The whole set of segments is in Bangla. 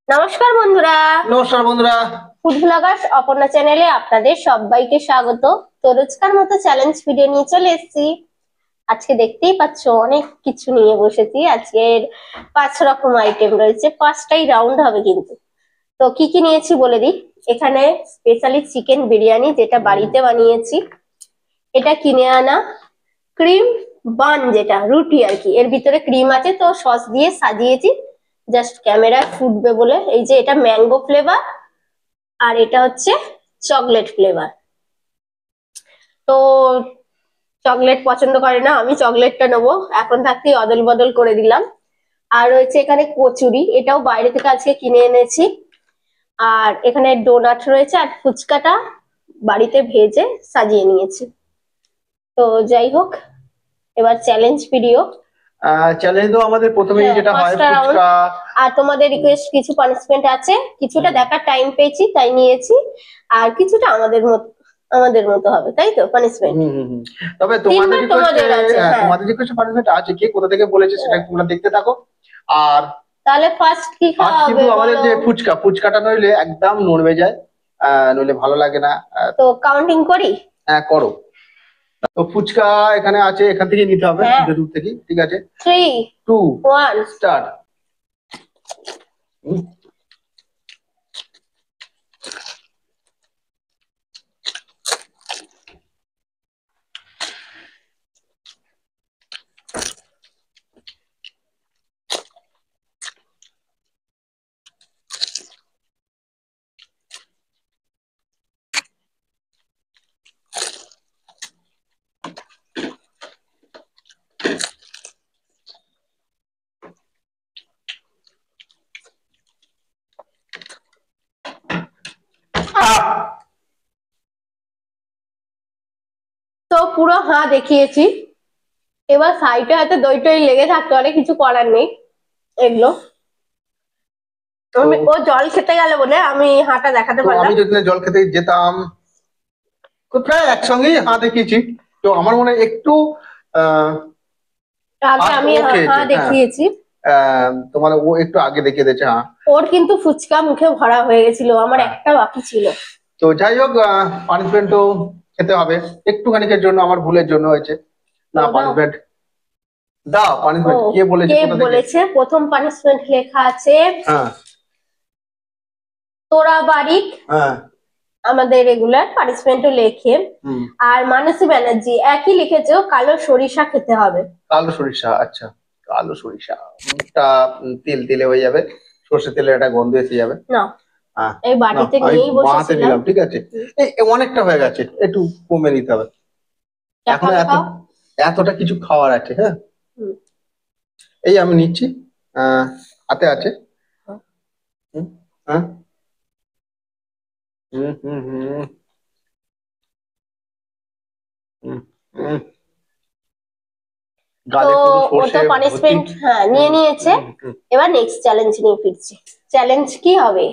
নমস্কার বন্ধুরা। নমস্কার বন্ধুরা। ফুড ব্লগার্স অপর্ণা চ্যানেলে আপনাদের সবাইকে স্বাগত। তো রোজকার মতো চ্যালেঞ্জ ভিডিও নিয়ে চলে এসেছি। আজকে দেখতেই পাচ্ছ অনেক কিছু নিয়ে বসেছি। আজকের 5 রকম আইটেম রয়েছে, 5টাই রাউন্ড হবে কিন্তু। তো কি কি নিয়েছি বলে দিই। এখানে স্পেশালি চিকেন বিরিয়ানি, যেটা বাড়িতে বানিয়েছি। এটা কিনে আনা ক্রিম বান, যেটা রুটি আর কি, এর ভিতরে ক্রিম আছে, তো সস দিয়ে সাজিয়েছি জাস্ট ক্যামেরায় ফুটবে বলে। এই যে এটা ম্যাঙ্গো ফ্লেভার, আর এটা হচ্ছে চকলেট ফ্লেভার। তো চকলেট পছন্দ করে না, আমি চকলেটটা নেবো, এখন থাকতেই অদল বদল করে দিলাম। আর রয়েছে এখানে কচুরি, এটাও বাইরে থেকে আজকে কিনে এনেছি। আর এখানে ডোনাট রয়েছে, আর ফুচকাটা বাড়িতে ভেজে সাজিয়ে নিয়েছি। তো যাই হোক, এবার চ্যালেঞ্জ ভিডিও। চ্যালেঞ্জ তো আমাদের প্রথমেই যেটা হয় 5টা রাউন্ড। ফুচকা। আর তোমাদের রিকোয়েস্ট, কিছু পানিশমেন্ট আছে, কিছুটা দেখার টাইম পেয়েছি তাই নিয়েছি, আর কিছুটা আমাদের মতো হবে, তাই তো পানিশমেন্ট। তবে তোমাদের তোমাদের আছে, হ্যাঁ। তোমাদের রিকোয়েস্টে পানিশমেন্ট আছে, কে কোথা থেকে বলেছে সেটা তোমরা দেখতে থাকো। আর তাহলে ফার্স্ট কি খাওয়া হবে কিন্তু আমাদের বলো? যে ফুচকাটা নইলে একদম নড়বে যায়, নইলে ভালো লাগে না। তো কাউন্টিং করি। হ্যাঁ করো। তো ফুচকা এখানে আছে, এখান থেকে নিতে হবে, হ্যাঁ। দূর থেকে। ঠিক আছে, 3, 2, 1 স্টার্ট। তো পুরো হাঁ দেখিয়েছি, এবার সাইডে হয়তো দই টই লেগে থাকতে পারে, কিছু করার নেই এগুলো। ও জল খেতে গেলে বলে আমি হাঁটা দেখাতে পারলাম। আমি যদি জল খেতে যেতাম তো প্রায় একসঙ্গেই হাঁ দেখিয়েছি। তো আমার মনে হয় একটু আগে আমি হাঁ দেখিয়েছি। তোমার ও একটু আগে দেখিয়ে দিয়েছে। হ্যাঁ, ওর কিন্তু ফুচকা মুখে ভরা হয়ে গেছিল, আমার একটা বাকি ছিল। তো যাই হোক, পানিশমেন্ট তো খেতে হবে, একটুখানিকের জন্য, আমার ভুলের জন্য হয়েছে। না, পানিশমেন্ট দাও। পানিশমেন্ট কে বলেছে? কে বলেছে? প্রথম পানিশমেন্ট লেখা আছে তোরা বারিক, আমাদের রেগুলার পানিশমেন্টও লেখে। আর মানসী ব্যানার্জি একই লিখেছে, কালো সরিষা খেতে হবে। কালো সরিষা, আচ্ছা। কালো সরিষা মুখটা তেল তেলে হয়ে যাবে, সর্ষে তেলের একটা গন্ধ এসে যাবে না। এই বাটিতে নিয়েই বসেছিলাম। ঠিক আছে, অনেকটা হয়ে গেছে, একটু কমে নিতে হবে। এখন এতটা কিছু খাওয়ার আছে। হ্যাঁ, এই আমি নিচ্ছি, হাতে আছে। হ্যাঁ, হুম হুম হুম হুম হুম। ও তো পানিশমেন্ট নিয়ে নিয়েছে। এবার নেক্সট চ্যালেঞ্জ নিয়ে ফিরছি। চ্যালেঞ্জ কি হবে?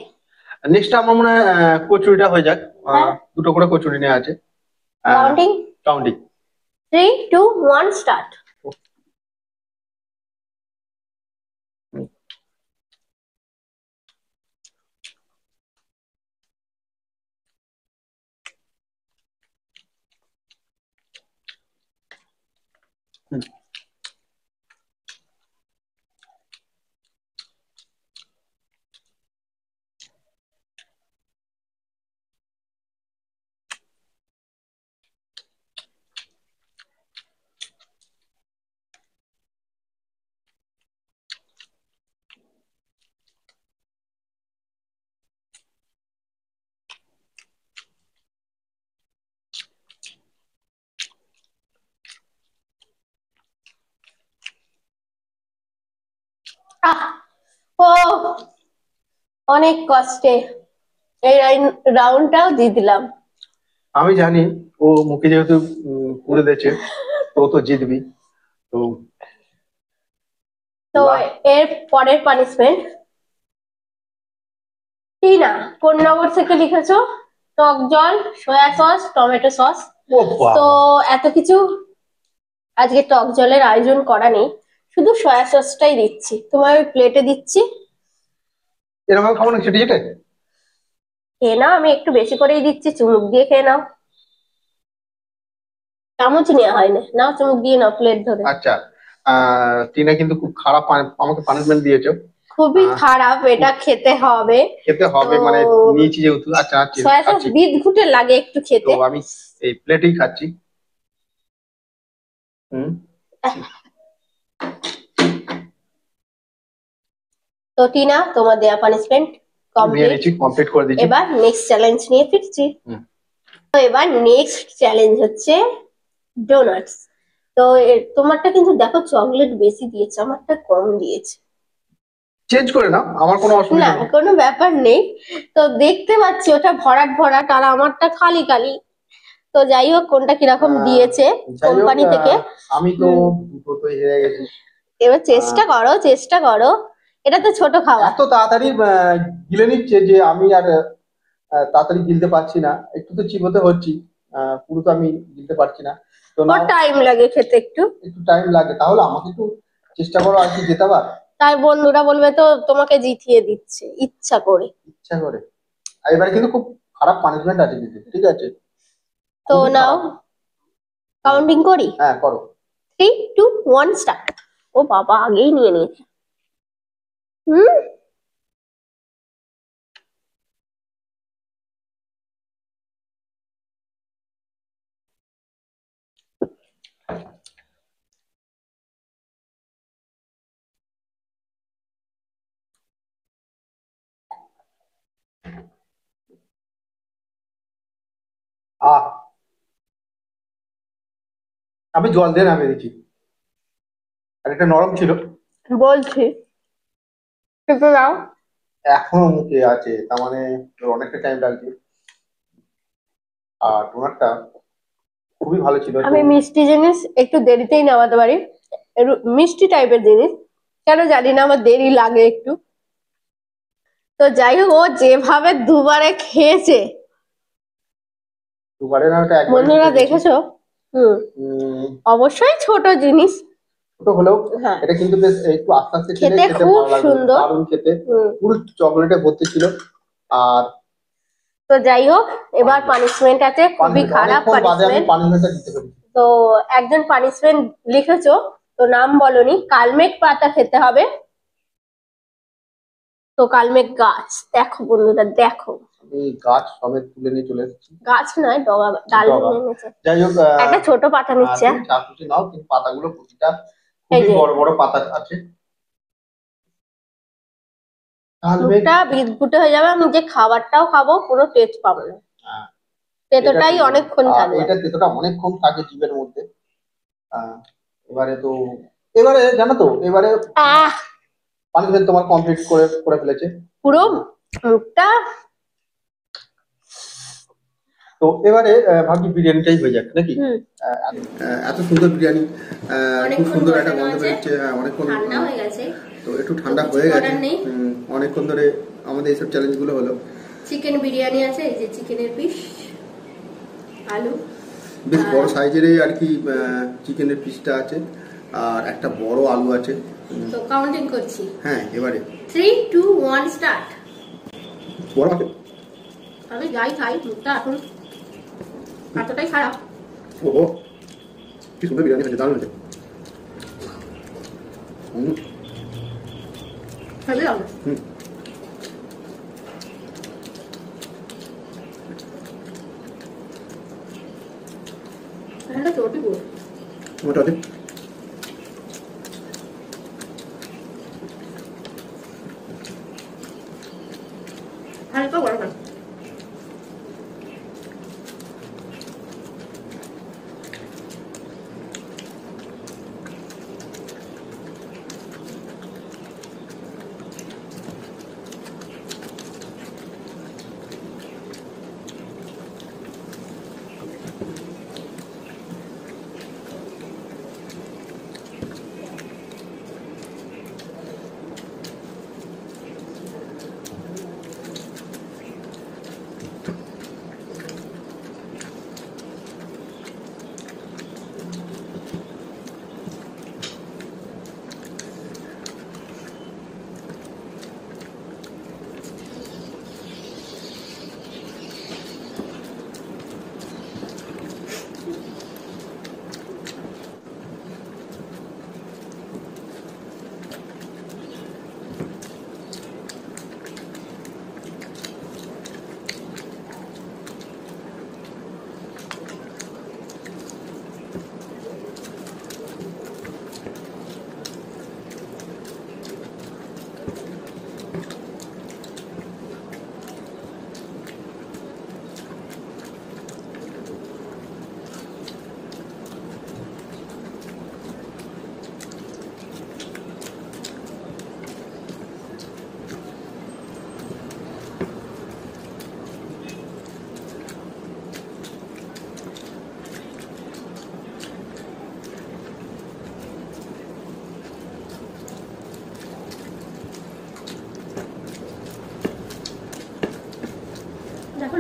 নেক্সট আমার মনে হয় কচুরিটা হয়ে যাক। দুটো করে কচুরি নেওয়া আছে। কাউন্টিং। Counting 3, 2, 1 start. ও অনেক কষ্টে এই রাউন্ডটাও দিয়ে দিলাম। আমি জানি ও মুখে যেহেতু পুড়ে দিয়েছে, তো তো জিতবি। তো তো এর পরের পানিশমেন্ট, টিনা কোন নগর থেকে লিখেছো? টক জল, সয়া সস, টমেটো সস। তো এত কিছু আজকে টক জলের আয়োজন করা নেই, শুধু সয়া সসটাই দিচ্ছি, তোমার ওই প্লেটে দিচ্ছি। এরকম ভাবে খাবো না চেটে চেটে। খেয়ে নাও, আমি একটু বেশি করেই দিচ্ছি, চুমুক দিয়ে খেয়ে নাও। চামচ নেওয়া হয় না, নাও চুমুক দিয়ে নাও প্লেট ধরে। আচ্ছা, টিনা কিন্তু খুব খারাপ আমাকে পানিশমেন্ট দিয়েছো। খুবই আহ, খারাপ, এটা খেতে হবে। খেতে তো হবে মানে নিয়েছি যেহেতু। আচ্ছা আচ্ছা সয়া সস খাচ্ছি। বিদঘুটে লাগে একটু তো খেতে। আমি এই প্লেটেই খাচ্ছি। হুম। তো টিনা, তোমার দেয়া পানিশমেন্ট নিয়ে কমপ্লিট। নিচ্ছি, কমপ্লিট করে দিচ্ছি। এবার নেক্সট চ্যালেঞ্জ নিয়ে ফিরছি। হুম। তো এবার নেক্সট চ্যালেঞ্জ হচ্ছে ডোনাটস। তো তোমারটা কিন্তু দেখো চকলেট বেশি দিয়েছে, আমারটা কম দিয়েছে। চেঞ্জ করে নাও, আমার কোনো না, অসুবিধা নেই। কোনো ব্যাপার নেই। তো দেখতে পাচ্ছি ওটা ভরাট ভরাট আর আমারটা খালি খালি। তো যাই হোক, কোনটা কিরকম আহ, দিয়েছে যাই হোক, কোম্পানি থেকে। আমি তো হুম, দুটো তো হেরে গেছি। এবার আহ, চেষ্টা করো, চেষ্টা করো। এটা তো ছোট খাবার। এত তাড়াতাড়ি গিলে নিচ্ছে যে আমি আর তাড়াতাড়ি গিলতে পারছি না, একটু তো চিবোতে হচ্ছি। পুরো তো আমি গিলতে পারছি না। তো ওর নাও, টাইম লাগে খেতে একটু। একটু টাইম লাগে, তাহলে আমাকে একটু চেষ্টা করো আর কি জেতাবার। তাই বন্ধুরা বলবে তো তোমাকে জিতিয়ে দিচ্ছে ইচ্ছা করে। ইচ্ছা করে। আর এবারে কিন্তু খুব খারাপ পানিশমেন্ট আছে কিন্তু, ঠিক আছে? তো খুবই নাও, খারাপ। হ্যাঁ, কাউন্টিং করি। হ্যাঁ করো। 3, 2, 1 স্টার্ট। ও বাবা, আগেই নিয়ে নিয়েছে। হুম। আহ, আমি জল দিয়ে নামিয়ে দিচ্ছি। আর এটা নরম ছিল। বলছি, খেতে দাও। এখনো মুখে আছে, তার মানে অনেকটা টাইম লাগছে। আর ডোনাটটা খুবই ভালো ছিল তো। আমি মিষ্টি জিনিস একটু দেরিতেই নামাতে পারি, একটু মিষ্টি টাইপের জিনিস। কেন জানি না, আমার দেরি লাগে একটু। তো যাই হোক, ও যেভাবে দুবারে খেয়েছে, দুবারে না, ওটা একবারই বন্ধুরা খেতে দিয়েছি। দেখেছো। হুম। উম, অবশ্যই ছোট জিনিস। ছোট হলেও হ্যাঁ, এটা কিন্তু বেশ একটু আস্তে আস্তে খেলে খেতে খেতে খুব ভালো লাগবে, সুন্দর। দারুণ খেতে। হুম। পুরো চকলেটে ভর্তি ছিল। আর তো যাই হোক, এবার পানিশমেন্ট আছে, খুবই পানিশমেন্ট খারাপ অনেকক্ষণ বাদে আমি পানিশমেন্ট। পানিশমেন্টটা দিতে পেরেছি। তো একজন পানিশমেন্ট লিখেছো, তো নাম বলনি। কালমেঘ পাতা খেতে হবে। তো কালমেঘ গাছ, দেখো বন্ধুরা দেখো। আমি গাছ সমেত তুলে নিয়ে চলে এসেছি। গাছ নয়, ডগা, ডাল ডগা। ভেঙে এনেছে। যাই হোক, একটা ছোট পাতা নিচ্ছে। তুমি চা কুচি নাও, কিন্তু পাতাগুলো প্রতিটা এই খুবই যে, বড় বড় পাতা আছে। তাহলে মুখটা বিদঘুটে হয়ে যাবে, আমি যে খাবারটাও খাবো কোনো টেস্ট পাবো না। এটা তেতোটাই ঠিক বলেছো। অনেকক্ষণ থাকবে। এটা তেতোটা অনেকক্ষণ থাকে জিভের মধ্যে। আহ, এবারে তো, এবারে জানো তো, এবারে আহ, পানিশমেন্ট তোমার কমপ্লিট করে করে ফেলেছে। পুরো মুখটা। তো এবারে ভাবছি বিরিয়ানিটাই হয়ে যাক নাকি। হুম। এত সুন্দর বিরিয়ানি, খুব অনেকক্ষণ সুন্দর একটা বসানো গন্ধ আছে, বেরোচ্ছে। হ্যাঁ, অনেকক্ষণ ঠান্ডা হয়ে গেছে। তো একটু তো ঠান্ডা কিছু হয়ে গেছে। করার নেই। অনেকক্ষণ ধরে আমাদের এইসব চ্যালেঞ্জ গুলো হলো। চিকেন বিরিয়ানি আছে, এই যে চিকেনের পিস, আলু। বেশ বড় সাইজেরই আর কি চিকেনের পিসটা আছে, আর একটা বড় আলু আছে। তো কাউন্টিং করছি। হ্যাঁ, এবারে 3, 2, 1 স্টার্ট। বড় আছে। আমি যাই খাই, মুখটা এখন এতটাই খারাপ। ও, কি সুন্দর বিরিয়ানি হয়েছে, দারুণ হয়েছে। হেভি লাগে। হুম। এটা চটি পুরো। মোটামুটি হালকা গরম।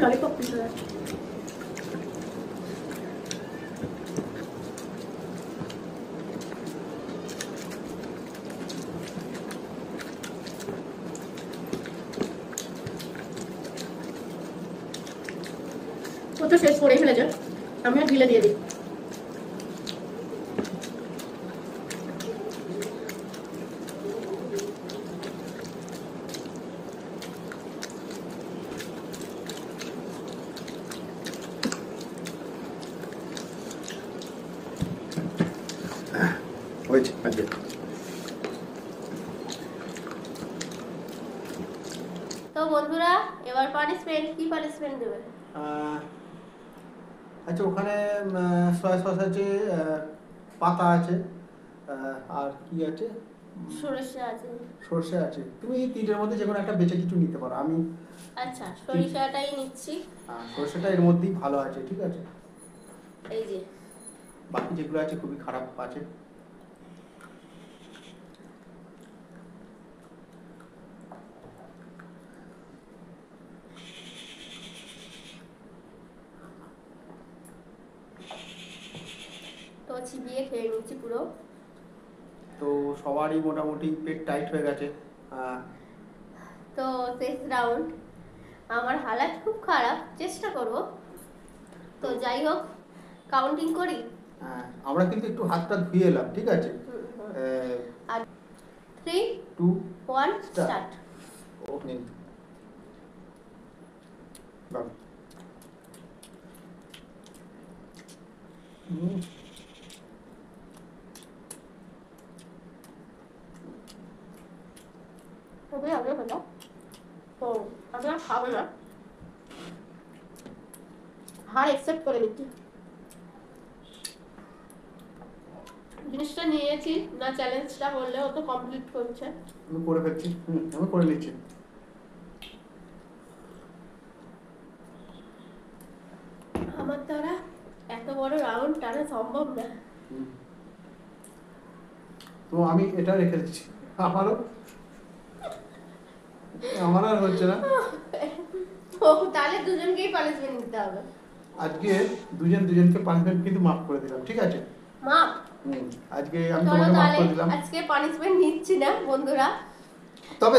ললিপপ পিস হয়ে যাচ্ছে। ও তো শেষ করেই ফেলেছে, আমিও ঢিলে দিয়ে দিই। হয়েছে আজকে। তো বন্ধুরা এবার পানিশমেন্ট, কি পানিশমেন্ট দেবে? আচ্ছা, ওখানে সয়া সস আছে, পাতা আছে, আর কি আছে, সরিষা আছে। সর্ষে আছে। তুমি এই তিনটের মধ্যে যে কোনো একটা বেছে কিছু নিতে পারো। আমি আচ্ছা সরিষাটাই নিচ্ছি। সর্ষেটা এর মধ্যেই ভালো আছে, ঠিক আছে। এই যে বাকি যেগুলো আছে খুবই খারাপ আছে। তো চিবিয়ে খেয়ে নিচ্ছি পুরো। তো সবারই মোটামুটি পেট টাইট হয়ে গেছে। তো শেষ রাউন্ড, আমার হালাত খুব খারাপ, চেষ্টা করব। তো যাই হোক কাউন্টিং করি। আমরা কিন্তু একটু হাতটা ধুয়ে এলাম, ঠিক আছে। আর 3 2 1 স্টার্ট। ওকে বাবা। খুবই আগে হলো, তো আমি আর খাবো না, হার অ্যাকসেপ্ট করে নিচ্ছি। জিনিসটা নিয়েছি না, চ্যালেঞ্জটা বললে ও তো কমপ্লিট করছে। আমি করে ফেলছি, আমি করে নিচ্ছি। আমার দ্বারা এত বড় রাউন্ড টানা সম্ভব না। তো আমি এটা রেখে দিচ্ছি, আমার আর হচ্ছে না। ও তাহলে দুজনকেই পানিশমেন্ট দিতে হবে। আজকে দুজনকে পানিশমেন্ট কিন্তু মাফ করে দিলাম, ঠিক আছে। মাপ আজকে আমি তোমাকে মাফ করে দিলাম। আজকে পানিশমেন্ট নিচ্ছি না বন্ধুরা। তবে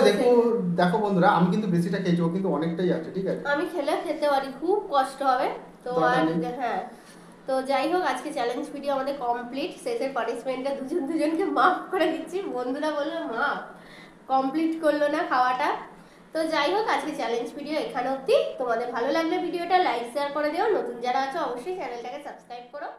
দেখো বন্ধুরা, আমি কিন্তু বেশিটা খেয়েছি, ও কিন্তু অনেকটাই আছে, ঠিক আছে। আমি খেতে পারি, খুব কষ্ট হবে তো। আর হ্যাঁ, তো যাই হোক আজকে চ্যালেঞ্জ ভিডিও আমাদের কমপ্লিট। শেষের পানিশমেন্টটা দুজনকে মাফ করে দিচ্ছি। বন্ধুরা বললো মাফ, কমপ্লিট করলো না খাওয়াটা। তো যাই হোক আজকে চ্যালেঞ্জ ভিডিও এখানে অবধি। তোমাদের ভালো লাগলে ভিডিওটা লাইক শেয়ার করে দিও। নতুন যারা আছো অবশ্যই চ্যানেলটাকে সাবস্ক্রাইব করো।